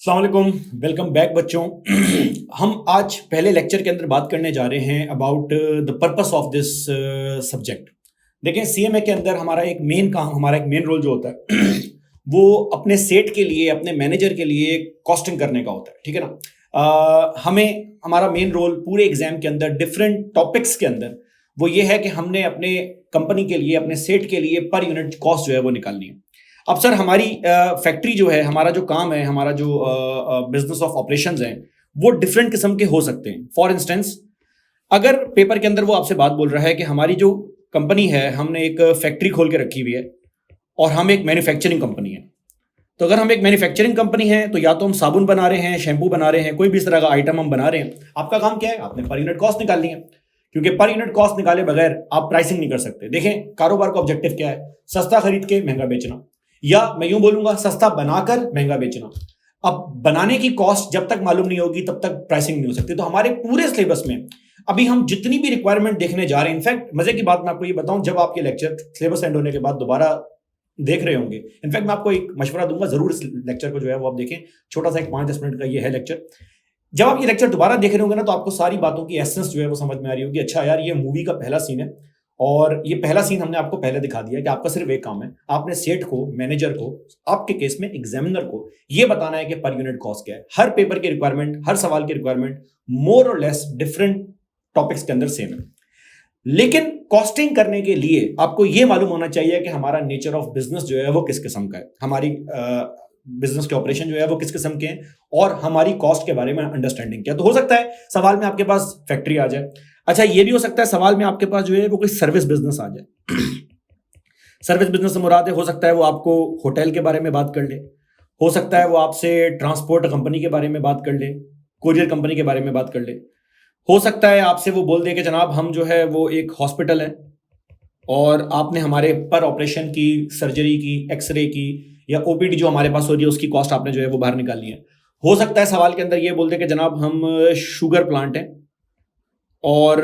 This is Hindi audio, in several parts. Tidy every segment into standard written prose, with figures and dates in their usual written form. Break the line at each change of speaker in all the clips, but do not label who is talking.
अस्सलाम वालेकुम, वेलकम बैक बच्चों। हम आज पहले लेक्चर के अंदर बात करने जा रहे हैं about the purpose of this subject. देखें, सीएमए के अंदर हमारा एक मेन काम, हमारा एक मेन रोल जो होता है वो अपने सेट के लिए, अपने मैनेजर के लिए कॉस्टिंग करने का होता है। ठीक है ना। हमें हमारा मेन रोल पूरे एग्जाम के अंदर डिफरेंट टॉपिक्स के अंदर वो ये है कि हमने अपने कंपनी के लिए, अपने सेट के लिए पर यूनिट कॉस्ट जो है वो निकालनी है। अब सर, हमारी फैक्ट्री जो है, हमारा जो काम है, हमारा जो बिजनेस ऑफ ऑपरेशंस हैं, वो डिफरेंट किस्म के हो सकते हैं। फॉर इंस्टेंस, अगर पेपर के अंदर वो आपसे बात बोल रहा है कि हमारी जो कंपनी है, हमने एक फैक्ट्री खोल के रखी हुई है और हम एक मैन्युफैक्चरिंग कंपनी है, तो अगर हम एक मैन्युफैक्चरिंग कंपनी है तो या तो हम साबुन बना रहे हैं, शैम्पू बना रहे हैं, कोई भी इस तरह का आइटम हम बना रहे हैं, आपका काम क्या है? आपने पर यूनिट कॉस्ट निकालनी है, क्योंकि पर यूनिट कॉस्ट निकाले बगैर आप प्राइसिंग नहीं कर सकते। देखें, कारोबार का ऑब्जेक्टिव क्या है? सस्ता खरीद के महंगा बेचना, या मैं यूं बोलूंगा सस्ता बनाकर महंगा बेचना। अब बनाने की कॉस्ट जब तक मालूम नहीं होगी तब तक प्राइसिंग नहीं हो सकती। तो हमारे पूरे सिलेबस में अभी हम जितनी भी रिक्वायरमेंट देखने जा रहे हैं, इनफैक्ट मजे की बात मैं आपको ये बताऊं, जब आप ये लेक्चर सिलेबस एंड होने के बाद दोबारा देख रहे होंगे, इनफैक्ट मैं आपको एक मशवरा दूंगा, जरूर इस लेक्चर को जो है वो आप देखें। छोटा सा एक 5-10 मिनट का ये है लेक्चर। जब आप ये लेक्चर दोबारा देख रहे होंगे ना, तो आपको सारी बातों की एसेंस जो है वो समझ में आ रही होगी। अच्छा यार, ये मूवी का पहला सीन है और ये पहला सीन हमने आपको पहले दिखा दिया कि आपका सिर्फ एक काम है, आपने सेठ को, मैनेजर को, आपके केस में एग्जामिनर को ये बताना है कि पर यूनिट कॉस्ट क्या है। हर पेपर की रिक्वायरमेंट, हर सवाल की रिक्वायरमेंट मोर और लेस डिफरेंट टॉपिक्स के अंदर सेम है, लेकिन कॉस्टिंग करने के लिए आपको यह मालूम होना चाहिए कि हमारा नेचर ऑफ बिजनेस जो है वो किस किस्म का है, हमारी बिजनेस के ऑपरेशन जो है वो किस किस्म के हैं, और हमारी कॉस्ट के बारे में अंडरस्टैंडिंग क्या। तो हो सकता है सवाल में आपके पास फैक्ट्री आ जाए। अच्छा, ये भी हो सकता है सवाल में आपके पास जो है वो कोई सर्विस बिजनेस आ जाए। सर्विस बिजनेस से मुराद है, हो सकता है वो आपको होटल के बारे में बात कर ले, हो सकता है वो आपसे ट्रांसपोर्ट कंपनी के बारे में बात कर ले, कोरियर कंपनी के बारे में बात कर ले, हो सकता है आपसे वो बोल दे कि जनाब हम जो है वो एक हॉस्पिटल है और आपने हमारे पर ऑपरेशन की, सर्जरी की, एक्सरे की या ओपीडी जो हमारे पास हो रही है उसकी कॉस्ट आपने जो है वो बाहर निकालनी है। हो सकता है सवाल के अंदर ये बोल दे कि जनाब हम शुगर प्लांट हैं और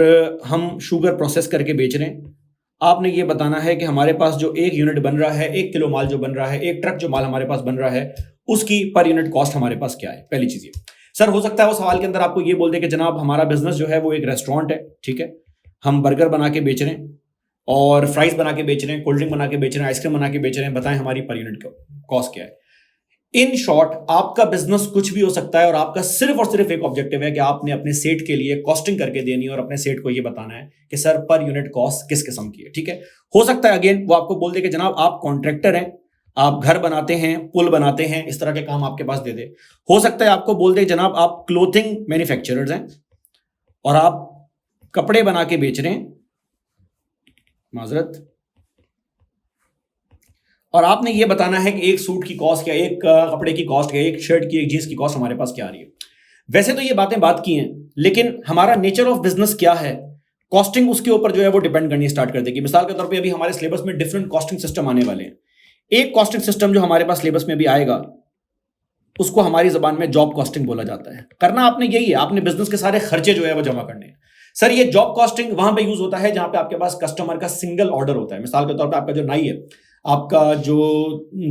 हम शुगर प्रोसेस करके बेच रहे हैं, आपने ये बताना है कि हमारे पास जो एक यूनिट बन रहा है, 1 किलो माल जो बन रहा है, एक ट्रक जो माल हमारे पास बन रहा है, उसकी पर यूनिट कॉस्ट हमारे पास क्या है। पहली चीज ये। सर, हो सकता है वो सवाल के अंदर आपको ये बोल दे कि जनाब हमारा बिजनेस जो है वो एक रेस्टोरेंट है, ठीक है, हम बर्गर बना के बेच रहे हैं और फ्राइज बना के बेच रहे हैं, कोल्ड ड्रिंक बना के बेच रहे हैं, आइसक्रीम बना के बेच रहे हैं, बताएं हमारी पर यूनिट कॉस्ट क्या है। इन शॉर्ट, आपका बिजनेस कुछ भी हो सकता है और आपका सिर्फ और सिर्फ एक ऑब्जेक्टिव है कि आपने अपने सेट के लिए कॉस्टिंग करके देनी है और अपने सेट को यह बताना है कि सर पर यूनिट कॉस्ट किस किस्म की है। ठीक है। हो सकता है अगेन वो आपको बोल दे कि जनाब आप कॉन्ट्रैक्टर हैं, आप घर बनाते हैं, पुल बनाते हैं, इस तरह के काम आपके पास दे दे। हो सकता है आपको बोल दे जनाब आप क्लोथिंग मैन्युफैक्चरर्स हैं और आप कपड़े बना के बेच रहे हैं, माजरत, और आपने ये बताना है कि एक सूट की कॉस्ट क्या, एक कपड़े की कॉस्ट क्या, एक शर्ट की, एक जींस की कॉस्ट हमारे पास क्या आ रही है। वैसे तो ये बातें बात की हैं, लेकिन हमारा नेचर ऑफ बिजनेस क्या है, कॉस्टिंग उसके ऊपर जो है वो डिपेंड करनी स्टार्ट कर देगी। मिसाल के तौर पे अभी हमारे सिलेबस में डिफरेंट कॉस्टिंग सिस्टम आने वाले हैं। एक कॉस्टिंग सिस्टम जो हमारे पास सिलेबस में भी आएगा उसको हमारी जबान में जॉब कॉस्टिंग बोला जाता है। करना आपने यही है, आपने बिजनेस के सारे खर्चे जो है वो जमा करने हैं। सर, ये जॉब कॉस्टिंग वहां पे यूज होता है जहां पे आपके पास कस्टमर का सिंगल ऑर्डर होता है। मिसाल के तौर पे आपका जो नाई है, आपका जो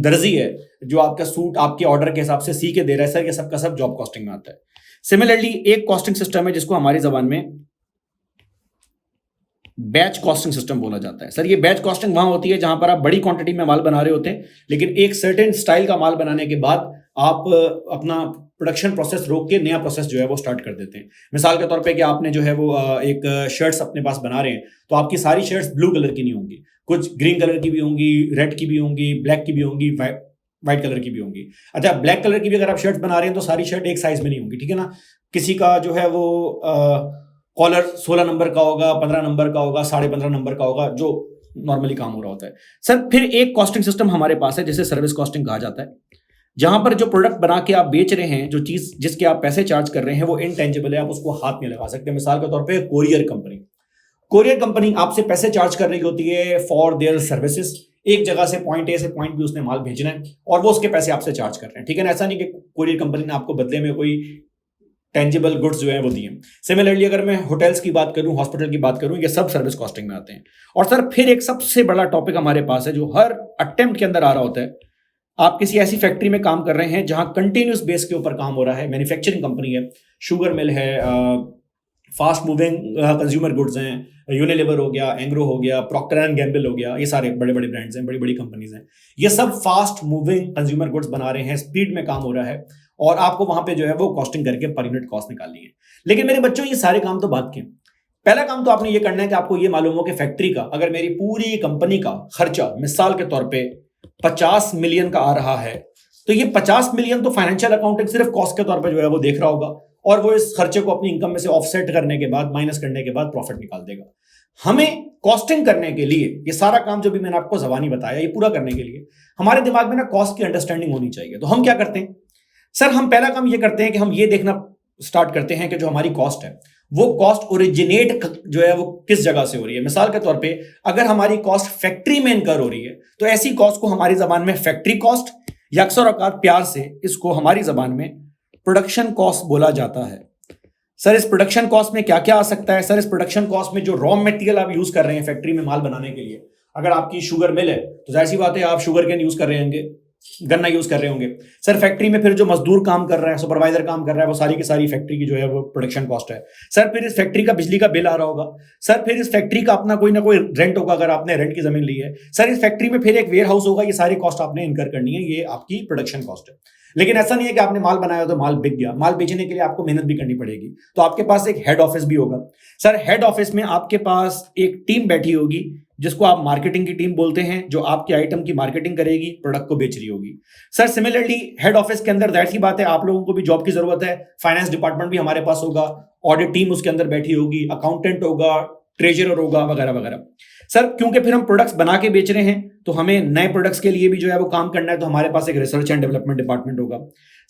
दर्जी है, जो आपका सूट आपके ऑर्डर के हिसाब से सी के दे रहा है, सर ये सब का सब जॉब कॉस्टिंग में आता है। सिमिलरली एक कॉस्टिंग सिस्टम है जिसको हमारी जबान में बैच कॉस्टिंग सिस्टम बोला जाता है। सर, ये बैच कॉस्टिंग वहां होती है जहां पर आप बड़ी क्वांटिटी में माल बना रहे होते हैं, लेकिन एक सर्टेन स्टाइल का माल बनाने के बाद आप अपना प्रोडक्शन प्रोसेस रोक के नया प्रोसेस जो है वो स्टार्ट कर देते हैं। मिसाल के तौर पे कि आपने जो है वो एक शर्ट्स अपने पास बना रहे हैं, तो आपकी सारी शर्ट्स ब्लू कलर की नहीं होंगी, कुछ ग्रीन कलर की भी होंगी, रेड की भी होंगी, ब्लैक की भी होंगी, व्हाइट कलर की भी होंगी। अच्छा, ब्लैक कलर की भी अगर आप शर्ट्स बना रहे हैं तो सारी शर्ट एक साइज में नहीं होंगी, ठीक है ना। किसी का जो है वो कॉलर 16 नंबर का होगा, 15 नंबर का होगा, 15.5 नंबर का होगा, जो नॉर्मली काम हो रहा होता है। सर, फिर एक कॉस्टिंग सिस्टम हमारे पास है जिसे सर्विस कॉस्टिंग कहा जाता है, जहां पर जो प्रोडक्ट बना के आप बेच रहे हैं, जो चीज जिसके आप पैसे चार्ज कर रहे हैं वो इनटेंजिबल है, आप उसको हाथ में लगा सकते हैं। मिसाल के तौर पे कोरियर कंपनी आपसे पैसे चार्ज कर रही होती है फॉर देयर सर्विसेज। एक जगह से पॉइंट ए से पॉइंट बी उसने माल भेजना है और वो उसके पैसे आपसे चार्ज कर रहे हैं, ठीक है ना। ऐसा नहीं कि कोरियर कंपनी ने आपको बदले में कोई टेंजिबल गुड्स जो है वो दिए। सिमिलरली अगर मैं होटल्स की बात करूं, हॉस्पिटल की बात करूं, ये सब सर्विस कॉस्टिंग में आते हैं। और सर, फिर एक सबसे बड़ा टॉपिक हमारे पास है जो हर अटेम्प्ट के अंदर आ रहा होता है, आप किसी ऐसी फैक्ट्री में काम कर रहे हैं जहां कंटिन्यूस बेस के ऊपर काम हो रहा है, मैन्युफैक्चरिंग कंपनी है, शुगर मिल है, फास्ट मूविंग कंज्यूमर गुड्स हैं, यूनिलीवर हो गया, एंग्रो हो गया, प्रॉक्टर एंड गैम्बल हो गया, ये सारे बड़े बड़े ब्रांड्स हैं, बड़ी बड़ी कंपनीज हैं। ये सब फास्ट मूविंग कंज्यूमर गुड्स बना रहे हैं, स्पीड में काम हो रहा है और आपको वहां पे जो है वो कॉस्टिंग करके पर यूनिट कॉस्ट निकालनी है। लेकिन मेरे बच्चों, ये सारे काम तो बात के, पहला काम तो आपने ये करना है कि आपको ये मालूम हो कि फैक्ट्री का, अगर मेरी पूरी कंपनी का खर्चा मिसाल के तौर पे 50 मिलियन का आ रहा है, तो ये 50 मिलियन तो फाइनेंशियल अकाउंटेंट सिर्फ कॉस्ट के तौर पे जो है वो देख रहा होगा और वो इस खर्चे को अपनी इनकम में से ऑफसेट करने के बाद, माइनस करने के बाद प्रॉफिट निकाल देगा। हमें कॉस्टिंग करने के लिए ये सारा काम जो भी मैंने आपको ज़बानी बताया, ये पूरा करने के लिए हमारे दिमाग में ना कॉस्ट की अंडरस्टैंडिंग होनी चाहिए। तो हम क्या करते हैं सर, हम पहला काम ये करते हैं कि हम ये देखना स्टार्ट करते हैं कि जो हमारी कॉस्ट है वो कॉस्ट ओरिजिनेट जो है वो किस जगह से हो रही है। मिसाल के तौर पे अगर हमारी कॉस्ट फैक्ट्री में इनकर हो रही है तो ऐसी कॉस्ट को हमारी जबान में फैक्ट्री कॉस्ट या अक्सर औकात प्यार से इसको हमारी जबान में प्रोडक्शन कॉस्ट बोला जाता है। सर, इस प्रोडक्शन कॉस्ट में क्या क्या आ सकता है? सर, इस प्रोडक्शन कॉस्ट में जो रॉ मटेरियल आप यूज कर रहे हैं फैक्ट्री में माल बनाने के लिए, अगर आपकी शुगर मिल है तो जाहिर सी बात है आप शुगर केन यूज कर रहे होंगे, गन्ना यूज कर रहे होंगे। सर, फैक्ट्री में फिर जो मजदूर काम कर रहा है, सुपरवाइजर काम कर रहा है, वो सारी की सारी फैक्ट्री की जो है वो प्रोडक्शन कॉस्ट है। सर, फिर इस फैक्ट्री का बिजली का बिल आ रहा होगा। सर, फिर इस फैक्ट्री का अपना कोई ना कोई रेंट होगा अगर आपने रेंट की जमीन ली है। सर, इस फैक्ट्री में फिर एक वेयर हाउस होगा। ये सारी कॉस्ट आपने इनकर करनी है, ये आपकी प्रोडक्शन कॉस्ट है। लेकिन ऐसा नहीं है कि आपने माल बनाया तो माल बिक गया। माल बेचने के लिए आपको मेहनत भी करनी पड़ेगी, तो आपके पास एक हेड ऑफिस भी होगा। सर, हेड ऑफिस में आपके पास एक टीम बैठी होगी जिसको आप मार्केटिंग की टीम बोलते हैं, जो आपके आइटम की मार्केटिंग करेगी, प्रोडक्ट को बेच रही होगी। सर, सिमिलरली हेड ऑफिस के अंदर जाहिर सी बात है आप लोगों को भी जॉब की जरूरत है। फाइनेंस डिपार्टमेंट भी हमारे पास होगा, ऑडिट टीम उसके अंदर बैठी होगी, अकाउंटेंट होगा, ट्रेजरर होगा, वगैरह वगैरह। सर, क्योंकि फिर हम प्रोडक्ट्स बना के बेच रहे हैं तो हमें नए प्रोडक्ट्स के लिए भी जो है वो काम करना है, तो हमारे पास एक रिसर्च एंड डेवलपमेंट डिपार्टमेंट होगा।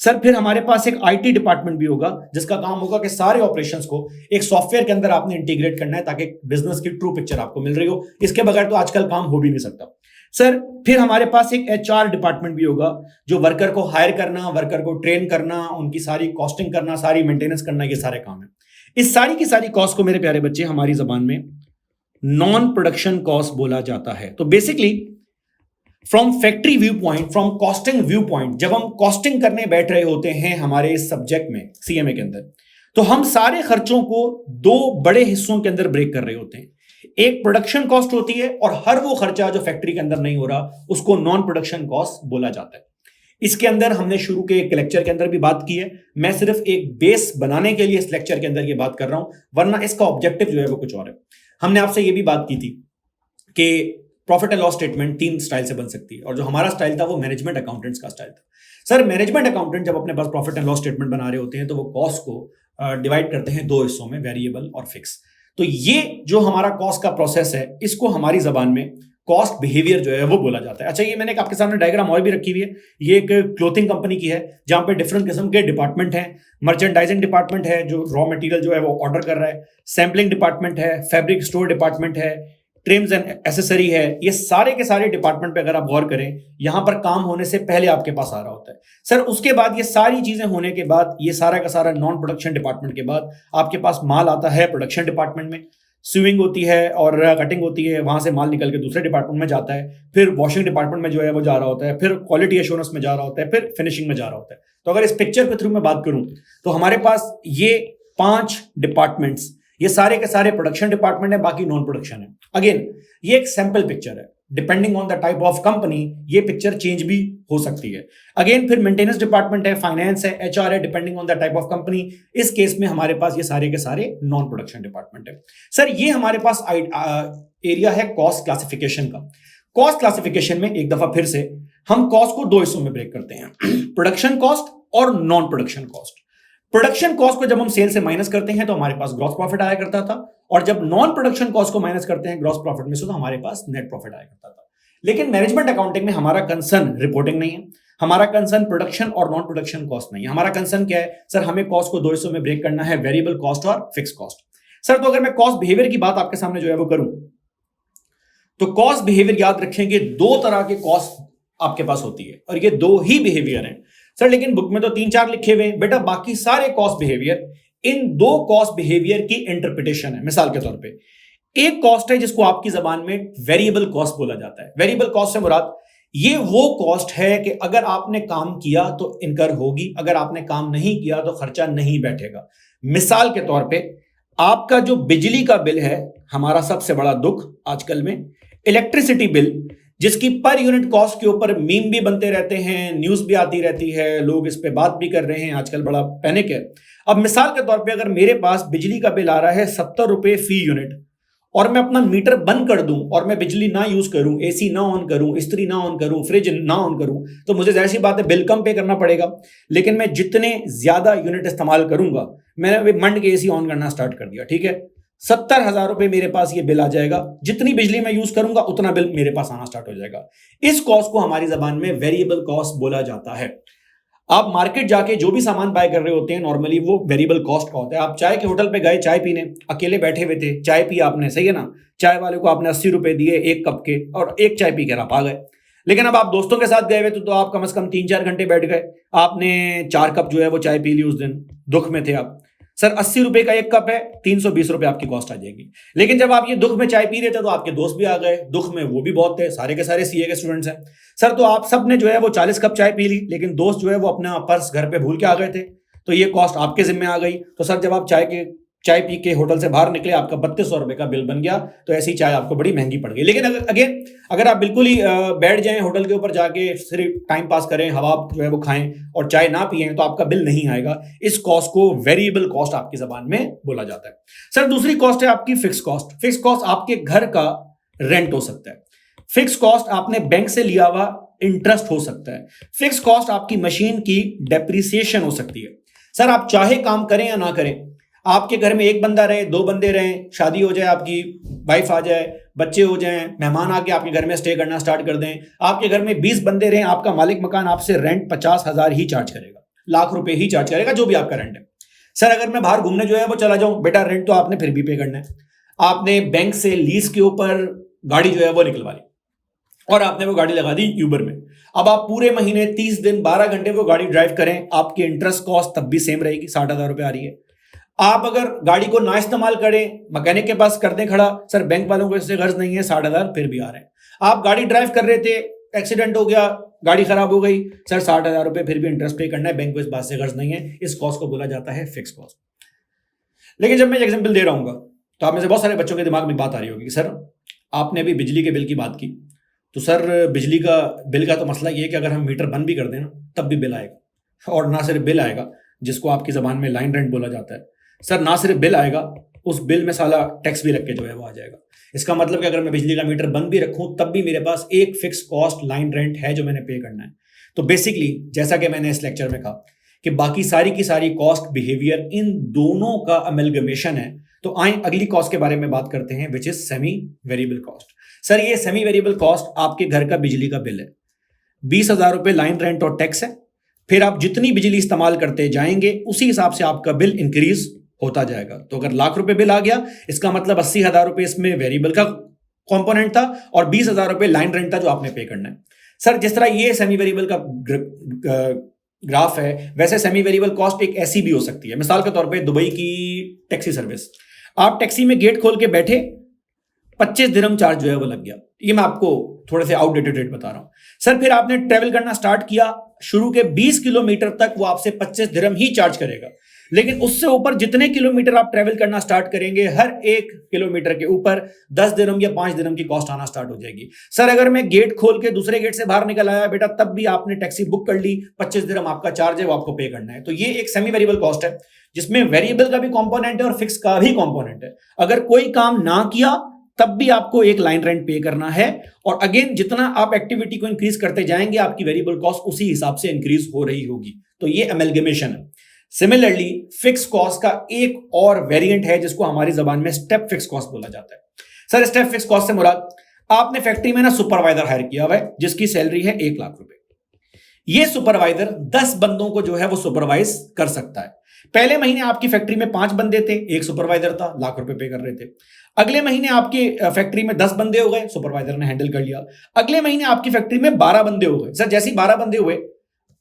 सर, फिर हमारे पास एक आईटी डिपार्टमेंट भी होगा जिसका काम होगा कि सारे ऑपरेशंस को एक सॉफ्टवेयर के अंदर आपने इंटीग्रेट करना है ताकि बिजनेस की ट्रू पिक्चर आपको मिल रही हो। इसके बगैर तो आजकल काम हो भी नहीं सकता। सर, फिर हमारे पास एक एचआर डिपार्टमेंट भी होगा जो वर्कर को हायर करना, वर्कर को ट्रेन करना, उनकी सारी कॉस्टिंग करना, सारी मेंटेनेंस करना, ये सारे काम है। इस सारी की सारी कॉस्ट को मेरे प्यारे बच्चे हमारी जबान में नॉन प्रोडक्शन कॉस्ट बोला जाता है। तो basically from factory view point, from costing view point, जब हम कॉस्टिंग करने बैठ रहे होते हैं हमारे इस सब्जेक्ट में सीएमए के अंदर, तो हम सारे खर्चों को दो बड़े हिस्सों के अंदर ब्रेक कर रहे होते हैं। एक प्रोडक्शन कॉस्ट होती है और हर वो खर्चा जो फैक्ट्री के अंदर नहीं हो रहा उसको नॉन प्रोडक्शन कॉस्ट बोला जाता है। इसके अंदर हमने शुरू के एक लेक्चर के अंदर भी बात की है। मैं सिर्फ एक बेस बनाने के लिए इस लेक्चर के अंदर ये बात कर रहा हूं, वरना इसका ऑब्जेक्टिव जो है वो कुछ और है। हमने आपसे ये भी बात की थी कि profit and loss statement 3 style से बन सकती है और जो हमारा स्टाइल था वो मैनेजमेंट अकाउंटेंट्स का स्टाइल था। सर, मैनेजमेंट अकाउंटेंट जब अपने पास प्रॉफिट एंड लॉस स्टेटमेंट बना रहे होते हैं तो वो कॉस्ट को डिवाइड करते हैं 2 हिस्सों में, वेरिएबल और फिक्स। तो ये जो हमारा कॉस्ट का प्रोसेस है इसको हमारी जबान में कॉस्ट बिहेवियर जो है वो बोला जाता है। अच्छा, ये मैंने एक आपके सामने डायग्राम और भी रखी हुई है। ये एक क्लोथिंग कंपनी की है जहां पे डिफरेंट किस्म के डिपार्टमेंट हैं। मर्चेंडाइजिंग डिपार्टमेंट है जो रॉ मटेरियल जो है वो ऑर्डर कर रहा है, सैम्पलिंग डिपार्टमेंट है, फैब्रिक स्टोर डिपार्टमेंट है, ट्रिम्स एंड एसेसरी है। ये सारे के सारे डिपार्टमेंट पे अगर आप गौर करें, यहां पर काम होने से पहले आपके पास आ रहा होता है। सर, उसके बाद ये सारी चीजें होने के बाद, ये सारा का सारा नॉन प्रोडक्शन डिपार्टमेंट के बाद आपके पास माल आता है प्रोडक्शन डिपार्टमेंट में, स्विंग होती है और कटिंग होती है, वहां से माल निकल के दूसरे डिपार्टमेंट में जाता है, फिर वॉशिंग डिपार्टमेंट में जो है वो जा रहा होता है, फिर क्वालिटी एश्योरेंस में जा रहा होता है, फिर फिनिशिंग में जा रहा होता है। तो अगर इस पिक्चर के थ्रू मैं बात करूं तो हमारे पास ये 5 डिपार्टमेंट्स, ये सारे के सारे प्रोडक्शन डिपार्टमेंट है, बाकी नॉन प्रोडक्शन है। अगेन, ये एक सैंपल पिक्चर है, depending on the type of company ये पिक्चर चेंज भी हो सकती है। अगेन, फिर मेंटेनेंस डिपार्टमेंट है, फाइनेंस है, एचआर है, depending on the type of company. इस केस में हमारे पास ये सारे के सारे नॉन प्रोडक्शन डिपार्टमेंट है। सर, ये हमारे पास एरिया है कॉस्ट क्लासिफिकेशन का। कॉस्ट क्लासिफिकेशन में एक दफा फिर से हम कॉस्ट को 2 हिस्सों में ब्रेक करते हैं, प्रोडक्शन कॉस्ट और non production cost. Production cost को जब हम सेल से माइनस करते हैं तो हमारे पास ग्रॉस प्रॉफिट आया करता था, और जब नॉन प्रोडक्शन कॉस्ट को माइनस करते हैं ग्रॉस प्रॉफिट में से तो हमारे पास नेट प्रॉफिट आया करता था। लेकिन मैनेजमेंट अकाउंटिंग में हमारा कंसर्न रिपोर्टिंग नहीं है, हमारा कंसर्न प्रोडक्शन और नॉन प्रोडक्शन कॉस्ट नहीं है। हमारा कंसर्न क्या है? सर, हमें कॉस्ट को 2 हिस्सों में ब्रेक करना है, वेरिएबल कॉस्ट और फिक्स कॉस्ट। सर, तो अगर मैं कॉस्ट बिहेवियर की बात आपके सामने जो है वो करूं तो कॉस्ट बिहेवियर याद रखेंगे 2 तरह के कॉस्ट आपके पास होती है और ये 2 ही बिहेवियर हैं। सर, लेकिन बुक में तो 3-4 लिखे हुए हैं बेटा, बाकी सारे cost behaviour in 2 cost behaviour की इंटरप्रिटेशन है। मिसाल के तौर पे एक कॉस्ट है जिसको आपकी जबान में वेरिएबल कॉस्ट बोला जाता है। वेरिएबल कॉस्ट से मुराद ये वो कॉस्ट है कि अगर आपने काम किया तो इनकर होगी, अगर आपने काम नहीं किया तो खर्चा नहीं बैठेगा। मिसाल के तौर पे आपका जो बिजली का बिल है, हमारा सबसे बड़ा दुख आजकल में इलेक्ट्रिसिटी बिल, जिसकी पर यूनिट कॉस्ट के ऊपर मीम भी बनते रहते हैं, न्यूज भी आती रहती है, लोग इस पे बात भी कर रहे हैं, आजकल बड़ा पैनिक है। अब मिसाल के तौर पे अगर मेरे पास बिजली का बिल आ रहा है 70 रुपए फी यूनिट और मैं अपना मीटर बंद कर दूं और मैं बिजली ना यूज करूं, एसी ना ऑन करूं, इस्त्री ना ऑन करूं, फ्रिज ना ऑन करूं, तो मुझे जाहिर सी बात है बिल कम पे करना पड़ेगा। लेकिन मैं जितने ज्यादा यूनिट इस्तेमाल करूंगा, मैंने अभी मंड के एसी ऑन करना स्टार्ट कर दिया, ठीक है, 70,000 रुपए मेरे पास ये बिल आ जाएगा। जितनी बिजली मैं यूज करूंगा उतना बिल मेरे पास आना स्टार्ट हो जाएगा। इस कॉस्ट को हमारी जबान में वेरिएबल कॉस्ट बोला जाता है। आप मार्केट जाके जो भी सामान बाय कर रहे होते हैं नॉर्मली वो वेरिएबल कॉस्ट का होता है। आप चाय के होटल पे गए चाय पीने, अकेले बैठे हुए थे, चाय पी आपने, सही है ना, चाय वाले को आपने 80 रुपए दिए एक कप के और एक चाय पी कर आप आ गए। लेकिन अब आप दोस्तों के साथ गए हुए तो आप कम से कम 3-4 घंटे बैठ गए, आपने 4 कप जो है वो चाय पी ली उस दिन, दुख में थे आप। सर 80 रुपए का एक कप है, 320 रुपए आपकी कॉस्ट आ जाएगी। लेकिन जब आप ये दुख में चाय पी रहे थे तो आपके दोस्त भी आ गए, दुख में वो भी बहुत थे, सारे के सारे सीए के स्टूडेंट्स हैं सर, तो आप सब ने जो है वो 40 कप चाय पी ली, लेकिन दोस्त जो है वो अपना पर्स घर पे भूल के आ गए थे, तो ये कॉस्ट आपके जिम्मे आ गई। तो सर जब आप चाय पी के होटल से बाहर निकले, आपका 3200 रुपए का बिल बन गया, तो ऐसी चाय आपको बड़ी महंगी पड़ गई। लेकिन अगर आप बिल्कुल ही बैठ जाएं होटल के ऊपर जाके, सिर्फ टाइम पास करें, हवा जो है वो खाएं और चाय ना पिए, तो आपका बिल नहीं आएगा। इस कॉस्ट को वेरिएबल कॉस्ट आपकी जबान में बोला जाता है। सर दूसरी कॉस्ट है आपकी फिक्स कॉस्ट। फिक्स कॉस्ट आपके घर का रेंट हो सकता है, फिक्स कॉस्ट आपने बैंक से लिया हुआ इंटरेस्ट हो सकता है, फिक्स कॉस्ट आपकी मशीन की डेप्रिसिएशन हो सकती है। सर आप चाहे काम करें या ना करें, आपके घर में एक बंदा रहे, 2 बंदे रहें, शादी हो जाए, आपकी वाइफ आ जाए, बच्चे हो जाएं, मेहमान आके आपके घर में स्टे करना स्टार्ट कर दें, आपके घर में 20 बंदे रहें, आपका मालिक मकान आपसे रेंट 50,000 ही चार्ज करेगा, लाख रुपए ही चार्ज करेगा, जो भी आपका रेंट है। सर अगर मैं बाहर घूमने जो है वो चला जाऊं, बेटा रेंट तो आपने फिर भी पे करना है। आपने बैंक से लीज के ऊपर गाड़ी जो है वो निकलवा ली और आपने वो गाड़ी लगा दी यूबर में। अब आप पूरे महीने 30 दिन 12 घंटे वो गाड़ी ड्राइव करें, आपकी इंटरेस्ट कॉस्ट तब भी सेम रहेगी, 60,000 रुपए आ रही है। आप अगर गाड़ी को ना इस्तेमाल करें, मैकेनिक के पास कर दें खड़ा, सर बैंक वालों को इससे गर्ज नहीं है, 60,000 फिर भी आ रहे हैं। आप गाड़ी ड्राइव कर रहे थे, एक्सीडेंट हो गया, गाड़ी खराब हो गई, सर 60,000 रुपए फिर भी इंटरेस्ट पे करना है, बैंक को इस बात से गर्ज नहीं है। इस कॉस्ट को बोला जाता है फिक्स कॉस्ट। लेकिन जब मैं एग्जाम्पल दे रहा हूँ तो आप में से बहुत सारे बच्चों के दिमाग में बात आ रही होगी, सर आपने अभी बिजली के बिल की बात की, तो सर बिजली का बिल का तो मसला ये है कि अगर हम मीटर बंद भी कर दें ना तब भी बिल आएगा, और ना सिर्फ बिल आएगा जिसको आपकी जबान में लाइन रेंट बोला जाता है। सर ना सिर्फ बिल आएगा, उस बिल में साला टैक्स भी रख के जो है वो आ जाएगा। इसका मतलब कि अगर मैं बिजली का मीटर बंद भी रखूं तब भी मेरे पास एक फिक्स कॉस्ट लाइन रेंट है जो मैंने पे करना है। तो बेसिकली जैसा कि मैंने इस लेक्चर में कहा कि बाकी सारी की सारी कॉस्ट बिहेवियर इन दोनों का अमेलगमेशन है। तो आए अगली कॉस्ट के बारे में बात करते हैं, which is semi variable cost. Sir ये सेमी वेरिएबल कॉस्ट आपके घर का बिजली का बिल है, 20,000 रुपए लाइन रेंट और टैक्स है, फिर आप जितनी बिजली इस्तेमाल करते जाएंगे उसी हिसाब से आपका बिल इंक्रीज होता जाएगा। तो अगर लाख रुपए बिल आ गया, इसका मतलब 80,000 रुपए इसमें वेरिएबल का कंपोनेंट था और 20,000 रुपए लाइन रेंट था जो आपने पे करना है। सर जिस तरह ये सेमी वेरिएबल का ग्राफ है, वैसे सेमी वेरिएबल कॉस्ट एक ऐसी भी हो सकती है। मिसाल के तौर पे दुबई की टैक्सी सर्विस, आप टैक्सी में गेट खोल के बैठे, 25 दिरहम चार्ज जो है वो लग गया। ये मैं आपको थोड़े से आउटडेटेड रेट बता रहा हूं। सर फिर आपने ट्रेवल करना स्टार्ट किया, शुरू के 20 किलोमीटर तक वो आपसे 25 दिरहम ही चार्ज करेगा, लेकिन उससे ऊपर जितने किलोमीटर आप ट्रेवल करना स्टार्ट करेंगे, हर 1 किलोमीटर के ऊपर 10 दिरहम या 5 दिरहम की कॉस्ट आना स्टार्ट हो जाएगी। सर अगर मैं गेट खोल के दूसरे गेट से बाहर निकल आया बेटा, तब भी आपने टैक्सी बुक कर ली, 25 दिरहम आपका चार्ज है, वो आपको पे करना है। तो ये एक सेमी वेरिएबल कॉस्ट है जिसमें वेरिएबल का भी कंपोनेंट है और फिक्स का भी कंपोनेंट है। अगर कोई काम ना किया तब भी आपको एक लाइन रेंट पे करना है, और अगेन जितना आप एक्टिविटी को इंक्रीज करते जाएंगे आपकी वेरिएबल कॉस्ट उसी हिसाब से इंक्रीज हो रही होगी। तो ये अमेलगमेशन है। सिमिलरली फिक्स कॉस्ट का एक और वेरिएंट है जिसको हमारी जबान में स्टेप फिक्स कॉस्ट बोला जाता है। सर स्टेप फिक्स कॉस्ट से मुराद, आपने फैक्ट्री में ना सुपरवाइजर हायर किया हुआ है जिसकी सैलरी है 1 लाख रुपए। ये सुपरवाइजर 10 बंदों को जो है वो सुपरवाइज कर सकता है। पहले महीने आपकी फैक्ट्री में 5 बंदे थे, एक सुपरवाइजर था, लाख रुपए पे कर रहे थे। अगले महीने आपकी फैक्ट्री में 10 बंदे हो गए, सुपरवाइजर ने हैंडल कर लिया। अगले महीने आपकी फैक्ट्री में 12 बंदे हो गए। सर जैसे ही 12 बंदे हुए,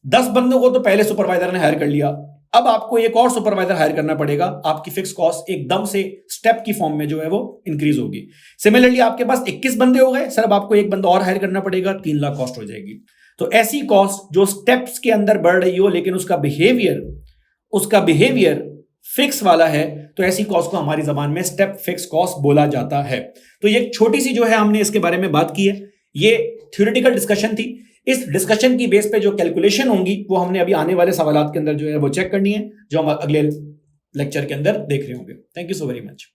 10 बंदों को तो पहले सुपरवाइजर ने हायर कर लिया, अब आपको एक और सुपरवाइजर हायर करना पड़ेगा, आपकी फिक्स कॉस्ट एकदम से स्टेप की फॉर्म में जो है वो इंक्रीज होगी। सिमिलरली आपके पास 21 बंदे हो गए, सर अब आपको एक बंदा और हायर करना पड़ेगा, 3 लाख कॉस्ट हो जाएगी। तो ऐसी कॉस्ट जो स्टेप्स के अंदर बढ़ रही हो लेकिन उसका बिहेवियर फिक्स वाला है, तो ऐसी कॉस्ट को हमारी जबान में स्टेप फिक्स कॉस्ट बोला जाता है। तो ये छोटी सी जो है हमने इसके बारे में बात की है, ये थ्योरेटिकल डिस्कशन थी। इस डिस्कशन की बेस पे जो कैलकुलेशन होंगी वो हमने अभी आने वाले सवालात के अंदर जो है वो चेक करनी है, जो हम अगले लेक्चर के अंदर देख रहे होंगे। Thank you so very much.